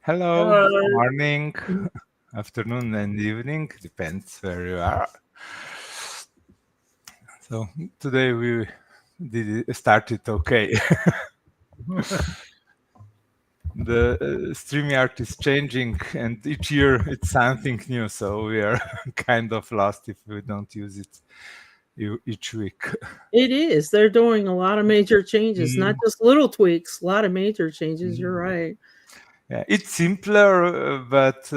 Hello, good morning, afternoon, and evening, depends where you are. So today we started okay. The StreamYard is changing, and each year it's something new, so we are kind of lost if we don't use it each week. It is. They're doing a lot of major changes, not just little tweaks, a lot of major changes. You're right. Yeah, it's simpler, but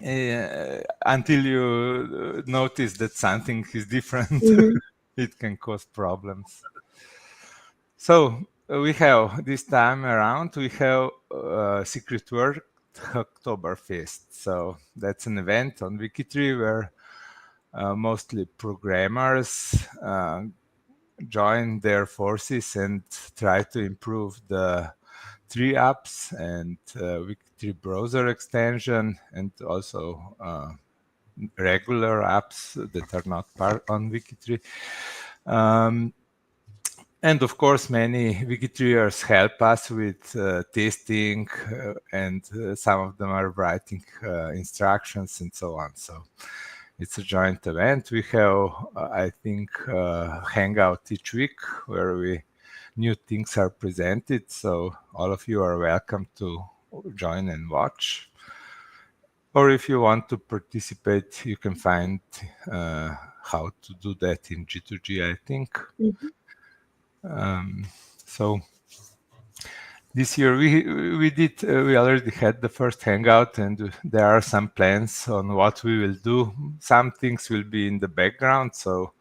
until you notice that something is different, it can cause problems. So we have this time around, we have Secret Word Oktoberfest. So that's an event on WikiTree where mostly programmers join their forces and try to improve the Tree apps and WikiTree browser extension, and also regular apps that are not part on WikiTree. And of course, many WikiTreeers help us with testing, and some of them are writing instructions and so on. So it's a joint event. We have, I think, Hangout each week where new things are presented. So all of you are welcome to join and watch. Or if you want to participate, you can find how to do that in G2G, I think. So this year we already had the first hangout, and there are some plans on what we will do. Some things will be in the background, so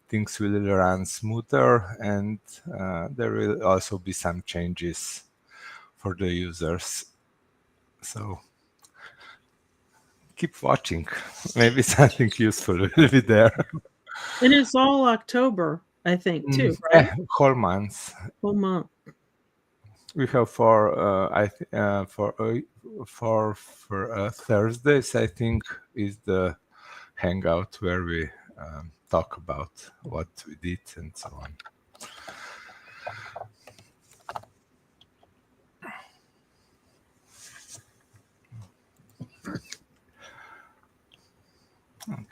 things will run smoother, and there will also be some changes for the users. So keep watching. Maybe something useful will be there. And it's all October, I think, too, right? Whole month. Whole month. We have for Thursdays, I think, is the hangout where we talk about what we did and so on.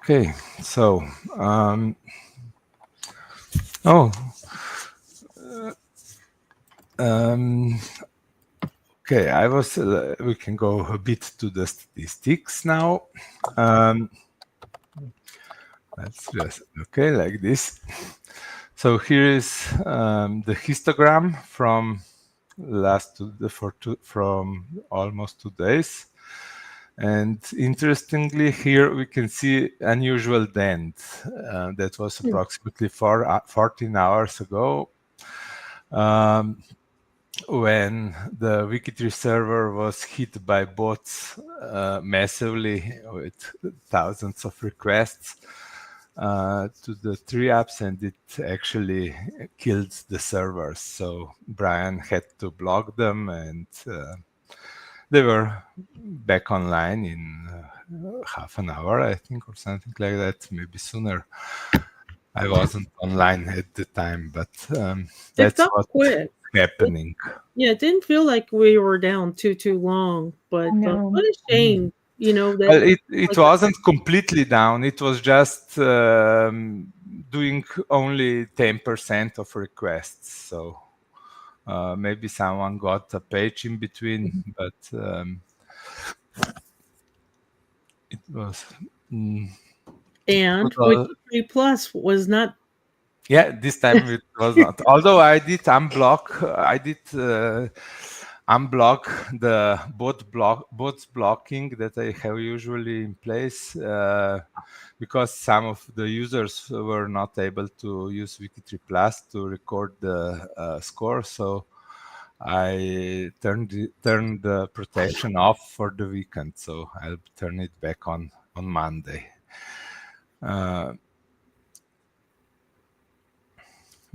Okay, so okay, we can go a bit to the statistics now. Let's just, okay, like this. So here is the histogram from from almost 2 days. And interestingly, here we can see unusual dent. That was approximately 14 hours ago, when the WikiTree server was hit by bots massively with thousands of requests to the tree apps, and it actually killed the servers. So Brian had to block them, and they were back online in half an hour, I think, or something like that, maybe sooner. I wasn't online at the time, but that's what's quick. happening. Yeah, it didn't feel like we were down too long, but what a shame, that it wasn't completely down. It was just doing only 10% of requests. So maybe someone got a page in between, but it was. And WikiTree Plus was not. Yeah, this time it was not. Although I did unblock the bots blocking that I have usually in place, because some of the users were not able to use WikiTree Plus to record the score. So I turned the protection off for the weekend. So I'll turn it back on Monday.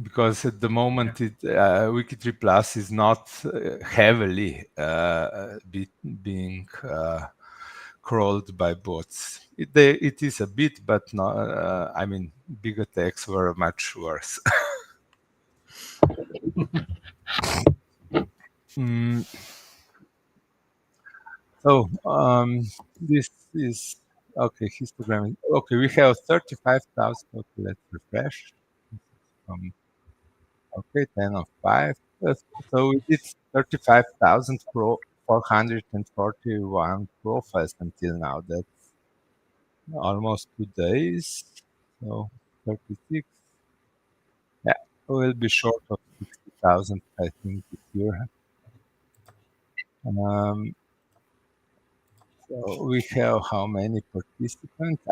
Because at the moment, WikiTree Plus is not heavily being crawled by bots. It is a bit, but not. I mean, big attacks were much worse. So this is okay. Histogram. Okay, we have 35,000. Okay, let's refresh. Okay, 10 of 5. So we did 35,441 profiles until now. That's almost 2 days. So 36. Yeah, we'll be short of 60,000, I think, this year. Um, so we have how many participants?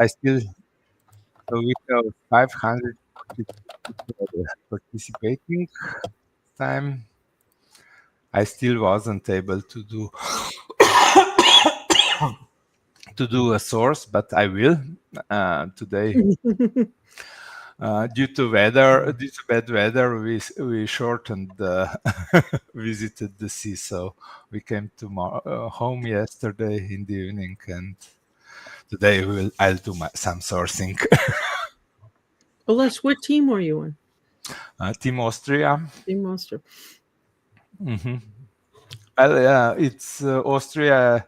So we have 500 people participating this time. I still wasn't able to do a source, but I will today. Due to bad weather, we shortened visited the sea. So we came to home yesterday in the evening, and today I'll do some sourcing. Alesh, what team were you on? Team Austria. Team Monster. Mm-hmm. Well, it's Austria.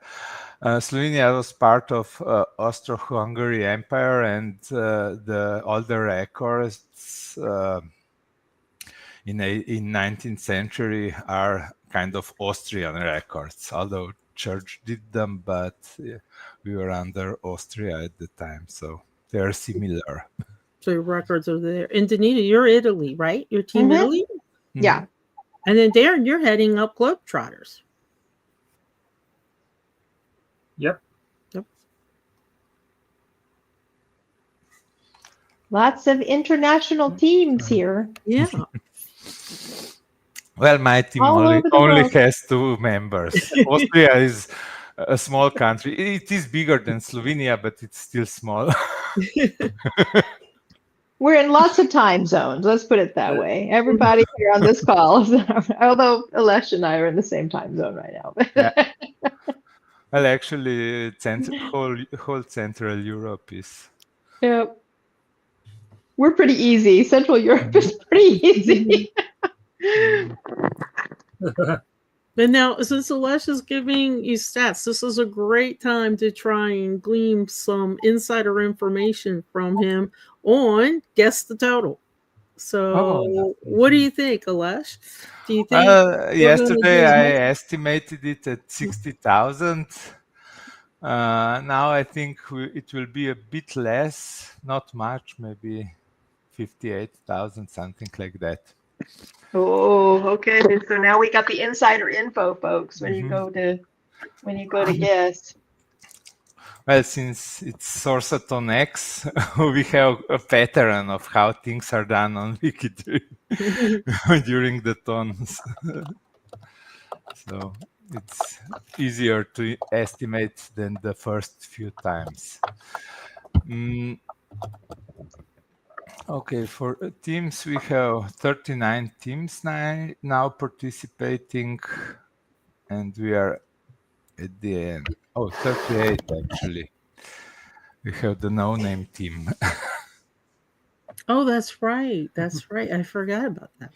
Slovenia was part of Austro-Hungary Empire, and all the records in 19th century are kind of Austrian records. Although Church did them, but we were under Austria at the time, so they are similar. So your records are there. And Danita, you're Italy, right? You're Team Italy? Yeah. And then Darren, you're heading up Globetrotters. Yep. Lots of international teams here. Yeah. Well, my team All only over the world. has 2 members. Austria is a small country. It is bigger than Slovenia, but it's still small. We're in lots of time zones. Let's put it that way. Everybody here on this call, although Alesh and I are in the same time zone right now. Yeah. Well, actually, whole Central Europe is. Yep. We're pretty easy. Central Europe is pretty easy. But now, since Alesh is giving you stats, this is a great time to try and glean some insider information from him on Guess the Total. So, what do you think, Alesh? Do you think yesterday I estimated it at 60,000. Now I think it will be a bit less, not much, maybe 58,000, something like that. Oh, okay. So now we got the insider info, folks. When you go to Guess. Well, since it's Sourceathon X, we have a pattern of how things are done on WikiTree during the tons. So it's easier to estimate than the first few times. Okay, for teams, we have 39 teams now participating, and we are at the end. Oh, 38 actually. We have the no-name team. Oh, that's right. That's right. I forgot about that.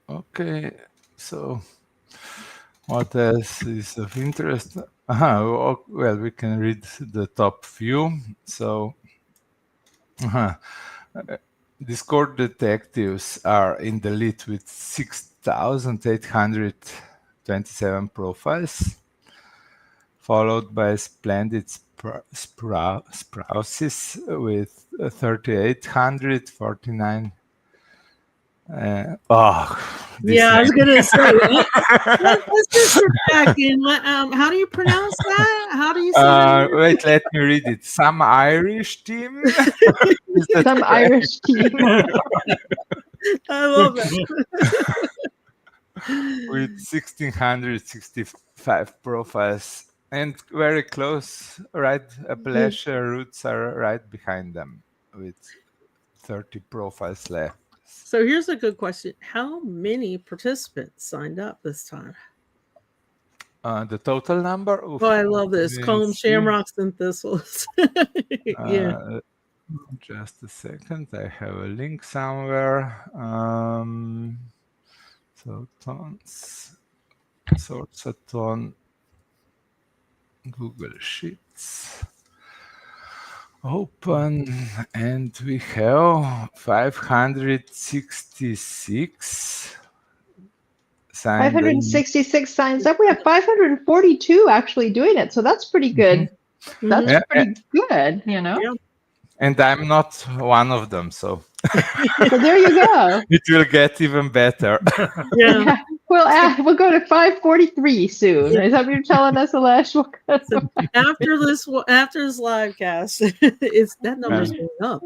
Okay, so what else is of interest? Well, we can read the top few. So, Discord detectives are in the lead with 6,827 profiles, followed by Splendid Sprouses with 3,849. Yeah, I was gonna say. Let's just get back in. How do you pronounce that? How do you say that? Wait, let me read it. Some Irish team. Some Irish team. I love it. With 1,665 profiles. And very close, right? Appalachia roots are right behind them with 30 profiles left. So here's a good question. How many participants signed up this time? The total number? Oh, I love this. Call them shamrocks and thistles. Yeah. Just a second. I have a link somewhere. So tons, source-a-ton, Google Sheets. Open, and we have 566 signed. 566 signs up. We have 542 actually doing it, so that's pretty good. That's pretty good, you know. Yeah. And I'm not one of them, so. So there you go. It will get even better. Yeah. We'll go to 543 soon. Is that what you're telling us, Alesh? So after this livecast, that number's going up.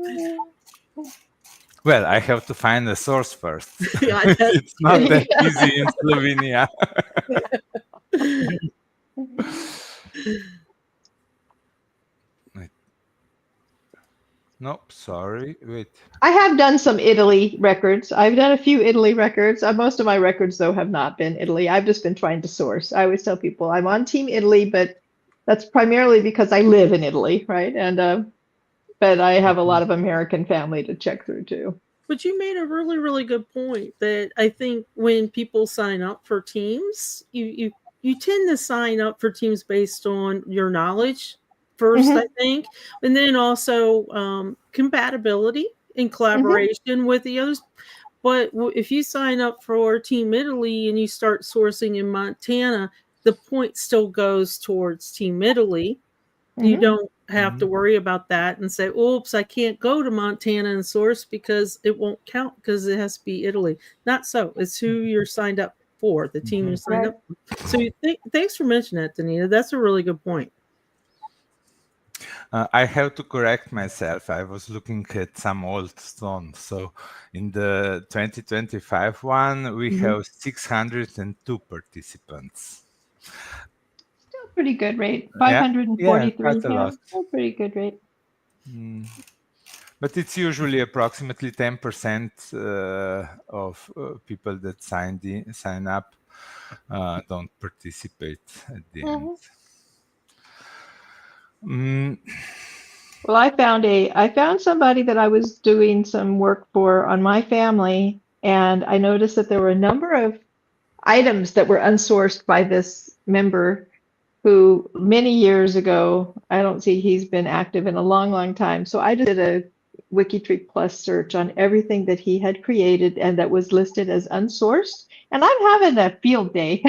Well, I have to find a source first. Yeah, it's not that easy in Slovenia. Nope, sorry. Wait. I have done some Italy records. I've done a few Italy records. Most of my records, though, have not been Italy. I've just been trying to source. I always tell people I'm on Team Italy, but that's primarily because I live in Italy, right? And but I have a lot of American family to check through too. But you made a really, really good point that I think when people sign up for teams, you tend to sign up for teams based on your knowledge first, I think, and then also compatibility and collaboration with the others. But if you sign up for Team Italy and you start sourcing in Montana, the point still goes towards Team Italy. You don't have to worry about that and say, oops, I can't go to Montana and source because it won't count because it has to be Italy. Not so. It's who you're signed up for, the team you're signed up for. So thanks for mentioning that, Danita. That's a really good point. I have to correct myself. I was looking at some old stones. So in the 2025 one, we have 602 participants. Still pretty good rate. 543. Quite a lot. Still pretty good rate. But it's usually approximately 10% of people that sign up don't participate at the end. Well, I found somebody that I was doing some work for on my family, and I noticed that there were a number of items that were unsourced by this member who many years ago, I don't see he's been active in a long, long time. So I did a WikiTree Plus search on everything that he had created and that was listed as unsourced. And I'm having a field day.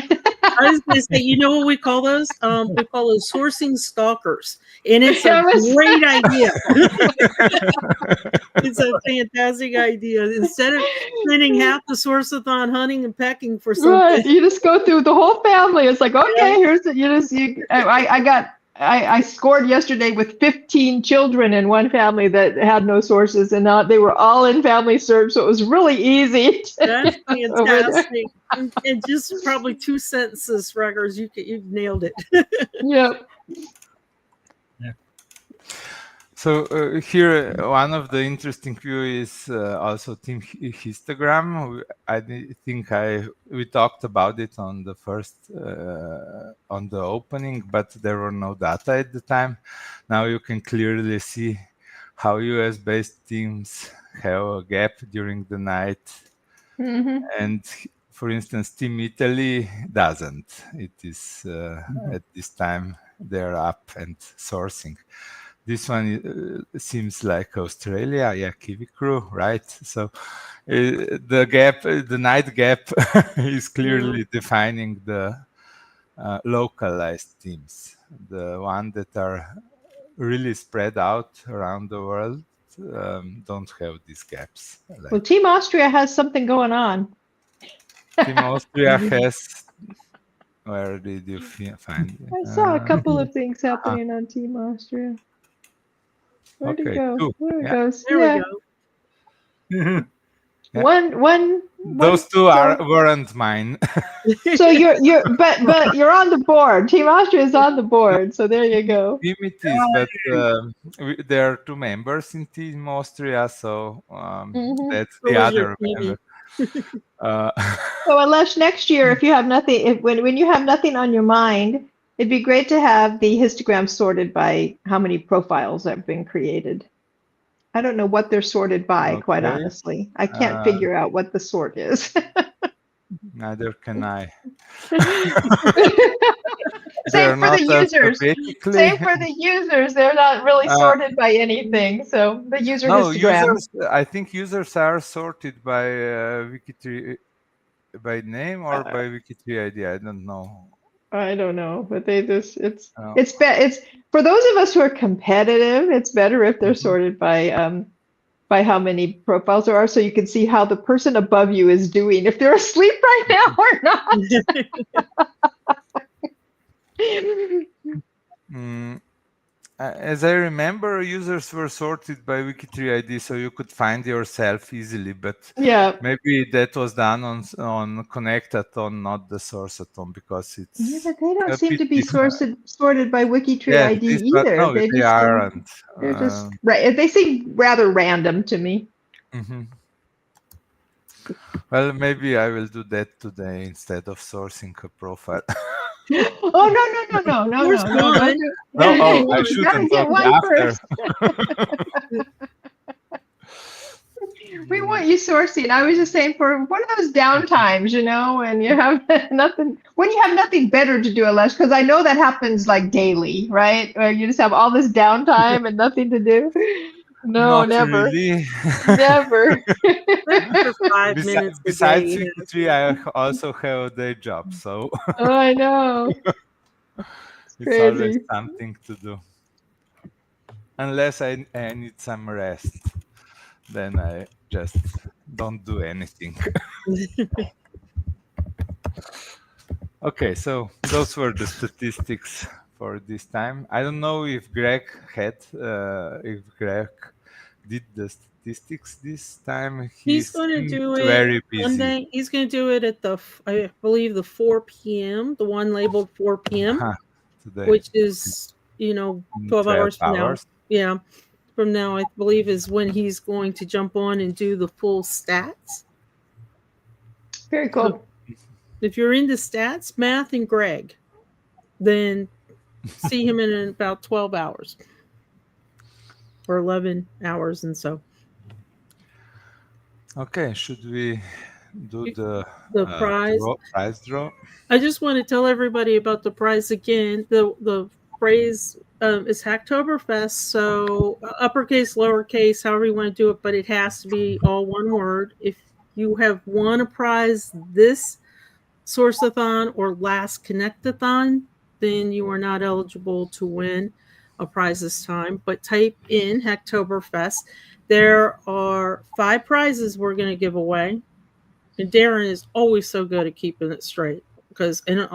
I was going to say, you know what we call those? We call those sourcing stalkers. And it's a great idea. It's a fantastic idea. Instead of spending half the source-a-thon hunting and pecking for something. Right. You just go through the whole family. It's like, okay, here's the, I scored yesterday with 15 children in one family that had no sources, and now they were all in family search, so it was really easy. That's fantastic. And just probably 2 sentences, records, you nailed it. Yep. So here, one of the interesting view is also team histogram. I think we talked about it on the first on the opening, but there were no data at the time. Now you can clearly see how US-based teams have a gap during the night, and for instance, Team Italy doesn't. It is at this time they're up and sourcing. This one seems like Australia, Kiwi Crew, right? So the gap, the night gap is clearly defining the localized teams. The ones that are really spread out around the world don't have these gaps. Well, Team Austria has something going on. Team Austria has, where did you find it? I saw a couple of things happening on Team Austria. Where'd it go? There it goes. There we go. One. Those two weren't mine. So but you're on the board. Team Austria is on the board. So there you go. Team it is, but there are 2 members in Team Austria, so that's the other member. So unless next year, if you have nothing, when you have nothing on your mind, it'd be great to have the histogram sorted by how many profiles have been created. I don't know what they're sorted by, quite Okay. honestly. I can't figure out what the sort is. Neither can I. Same for the users. alphabetically. Same for the users. They're not really sorted by anything. So the user histogram. I think users are sorted by WikiTree by name or by WikiTree ID. I don't know. I don't know, but they just it's for those of us who are competitive, it's better if they're sorted by how many profiles there are, so you can see how the person above you is doing, if they're asleep right now or not. As I remember, users were sorted by WikiTree ID, so you could find yourself easily. But yeah, maybe that was done on Connectathon, not the Sourceathon, because it's. Yeah, but they don't seem to be sorted by WikiTree ID either. No, they aren't. They're just right. They seem rather random to me. Well, maybe I will do that today instead of sourcing a profile. Oh no! I shouldn't get one after. first. We want you sourcing. I was just saying, for one of those downtimes, and you have nothing, when you have nothing better to do, unless, because I know that happens like daily, right? Where you just have all this downtime and nothing to do. No, Not never. Really. Never. For 5 minutes besides a day, WikiTree, I also have a day job, so. Oh, I know. It's always something to do. Unless I need some rest, then I just don't do anything. Okay, so those were the statistics for this time. I don't know if Greg did the statistics this time. He's going to do it very busy. Monday. He's going to do it at I believe the 4 p.m., the one labeled 4 p.m., today, which is 12 hours from now. Yeah, from now, I believe, is when he's going to jump on and do the full stats. Very cool. So if you're into stats, math, and Greg, then see him in about 12 hours or 11 hours and so. Okay, should we do the prize draw? I just want to tell everybody about the prize again. The phrase is Hacktoberfest, so uppercase, lowercase, however you want to do it, but it has to be all one word. If you have won a prize this Sourceathon or last Connectathon, then you are not eligible to win a prize this time. But type in Hacktoberfest. There are 5 prizes we're going to give away. And Darren is always so good at keeping it straight, and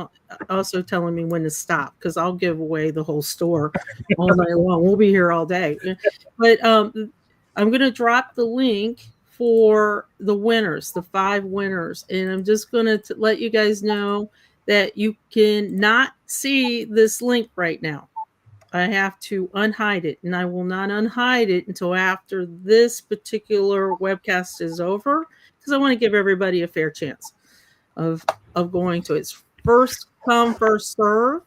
also telling me when to stop, because I'll give away the whole store all night long. We'll be here all day. But I'm going to drop the link for the winners, the 5 winners. And I'm just going to let you guys know that you cannot see this link right now. I have to unhide it, and I will not unhide it until after this particular webcast is over, because I want to give everybody a fair chance of going to it. It's first come, first serve.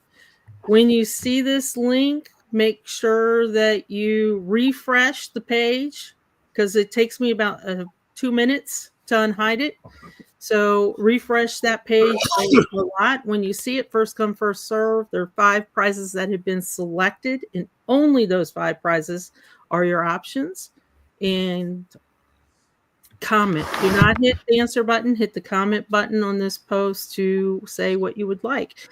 When you see this link, make sure that you refresh the page, because it takes me about 2 minutes to unhide it. So refresh that page a lot. When you see it, first come, first serve. There are 5 prizes that have been selected, and only those 5 prizes are your options. And comment. Do not hit the answer button. Hit the comment button on this post to say what you would like.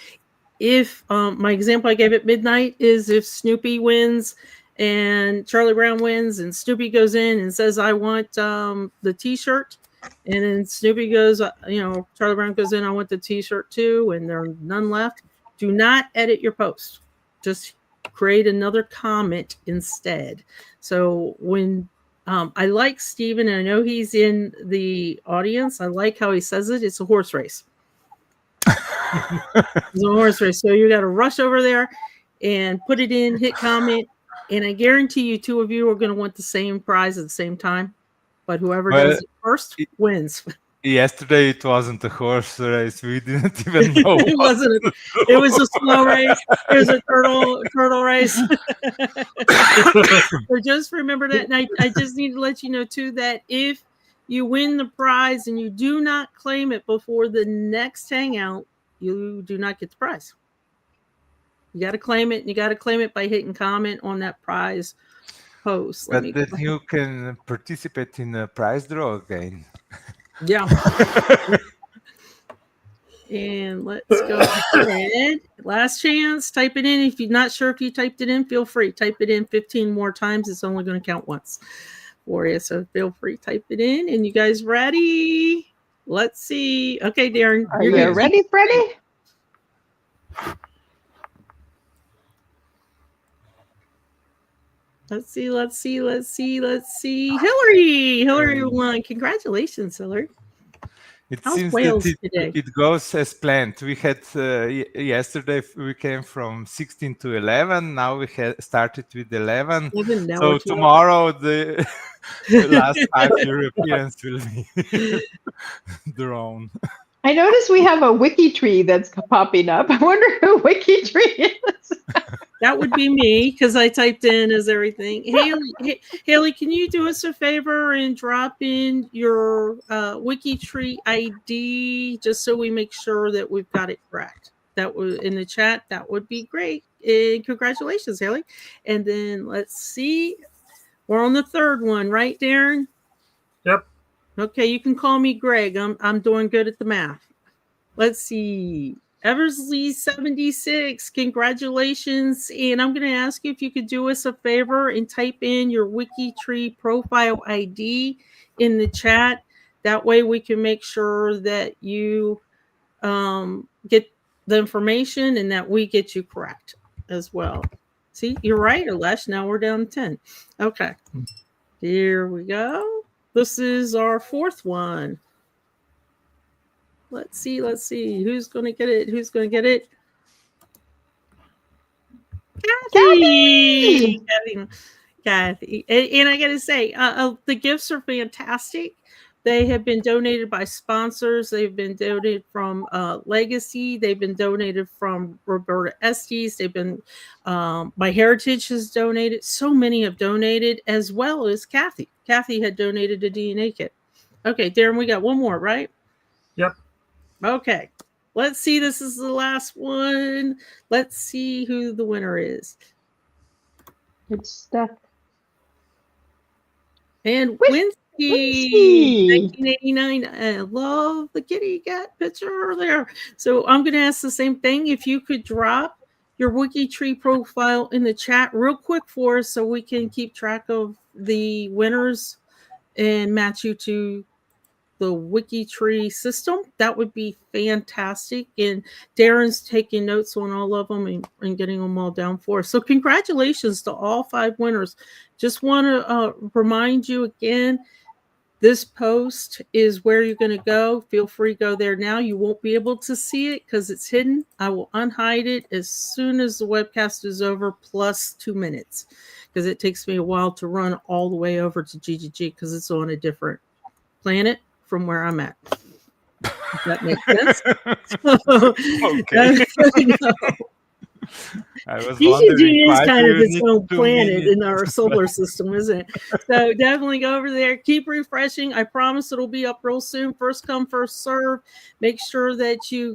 If my example I gave at midnight is if Snoopy wins and Charlie Brown wins, and Snoopy goes in and says, I want the t-shirt, and then Snoopy goes, Charlie Brown goes in, I want the t-shirt too, and there are none left. Do not edit your post. Just create another comment instead. So when I like Steven, and I know he's in the audience, I like how he says it. It's a horse race. It's a horse race. So you got to rush over there and put it in, hit comment, and I guarantee you 2 of you are going to want the same prize at the same time. But whoever does it first wins. Yesterday it wasn't a horse race. We didn't even know. It wasn't. It was a slow race. It was a turtle race. So just remember that. And I just need to let you know too that if you win the prize and you do not claim it before the next hangout, you do not get the prize. You got to claim it, and you got to claim it by hitting comment on that prize post. But then you can participate in a prize draw again. Yeah. And let's go ahead. Last chance. Type it in. If you're not sure if you typed it in, feel free. Type it in 15 more times. It's only going to count once for you. So feel free. Type it in. And you guys ready? Let's see. Okay, Darren. Are you ready, Freddie? Let's see. Hillary won. Congratulations, Hillary. It How's seems Wales that today? it goes as planned. We had yesterday we came from 16 to 11. Now we started with 11. So tomorrow the last 5 Europeans will be drawn. I notice we have a WikiTree that's popping up. I wonder who WikiTree is. That would be me because I typed in as everything. Haley, can you do us a favor and drop in your WikiTree ID just so we make sure that we've got it correct? That was in the chat. That would be great. And congratulations, Haley. And then let's see. We're on the third one, right, Darren? Yep. Okay, you can call me Greg. I'm doing good at the math. Let's see. Eversley 76, congratulations. And I'm going to ask you if you could do us a favor and type in your WikiTree profile ID in the chat. That way we can make sure that you get the information and that we get you correct as well. See, you're right, Alesh. Now we're down to 10. Okay. Here we go. This is our fourth one. Let's see. Who's going to get it? Kathy. And I got to say, the gifts are fantastic. They have been donated by sponsors. They've been donated from Legacy. They've been donated from Roberta Estes. They've been, My Heritage has donated. So many have donated, as well as Kathy. Kathy had donated a DNA kit. Okay, Darren, we got one more, right? Yep. Okay. Let's see. This is the last one. Let's see who the winner is. It's stuck. And Winsky, 1989. I love the kitty cat picture there. So I'm going to ask the same thing. If you could drop your WikiTree profile in the chat real quick for us so we can keep track of the winners and match you to the WikiTree system, that would be fantastic. And Darren's taking notes on all of them and getting them all down for us. So congratulations to all 5 winners. Just want to remind you again, this post is where you're going to go. Feel free to go there now. You won't be able to see it because it's hidden. I will unhide it as soon as the webcast is over, plus 2 minutes, because it takes me a while to run all the way over to GGG because it's on a different planet from where I'm at. If that makes sense. Okay. GGG is kind of its own planet in our solar system, isn't it? So definitely go over there. Keep refreshing. I promise it'll be up real soon. First come, first serve. Make sure that you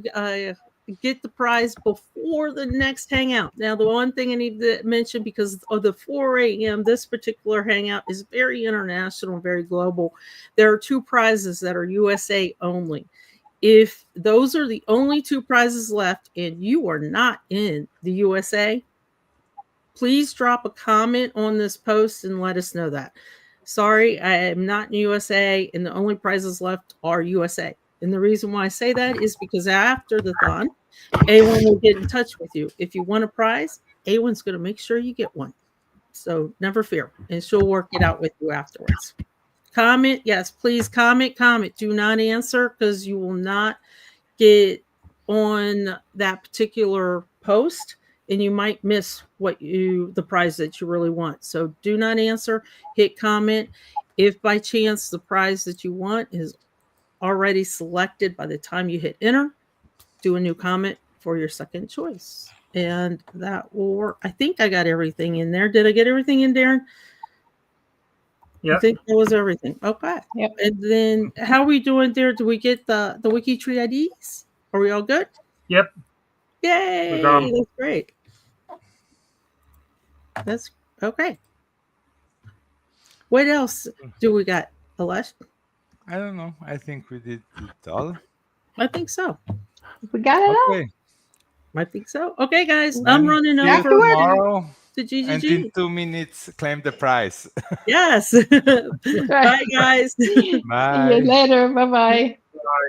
get the prize before the next hangout. Now, the one thing I need to mention, because of the 4 a.m., this particular hangout is very international, very global. There are 2 prizes that are USA only. If those are the only 2 prizes left and you are not in the USA, please drop a comment on this post and let us know that. Sorry, I am not in USA and the only prizes left are USA. And the reason why I say that is because after the thon, A1 will get in touch with you. If you want a prize, A1's going to make sure you get one. So never fear. And she'll work it out with you afterwards. Comment. Yes, please comment. Do not answer because you will not get on that particular post and you might miss the prize that you really want. So do not answer. Hit comment. If by chance the prize that you want is already selected by the time you hit enter, do a new comment for your second choice. And that will work. I think I got everything in there. Did I get everything in, Darren? Yeah. I think that was everything. Okay. Yep. And then how are we doing there? Do we get the WikiTree IDs? Are we all good? Yep. Yay! got 'em. That's great. That's okay. What else do we got, Alesh? I don't know. I think we did it all. I think so. We got it all. Okay. I think so. Okay, guys, I'm Then running see you over tomorrow. to And GGG. in 2 minutes, claim the prize. Yes. Bye, guys. See you Bye. later. Bye-bye. Bye.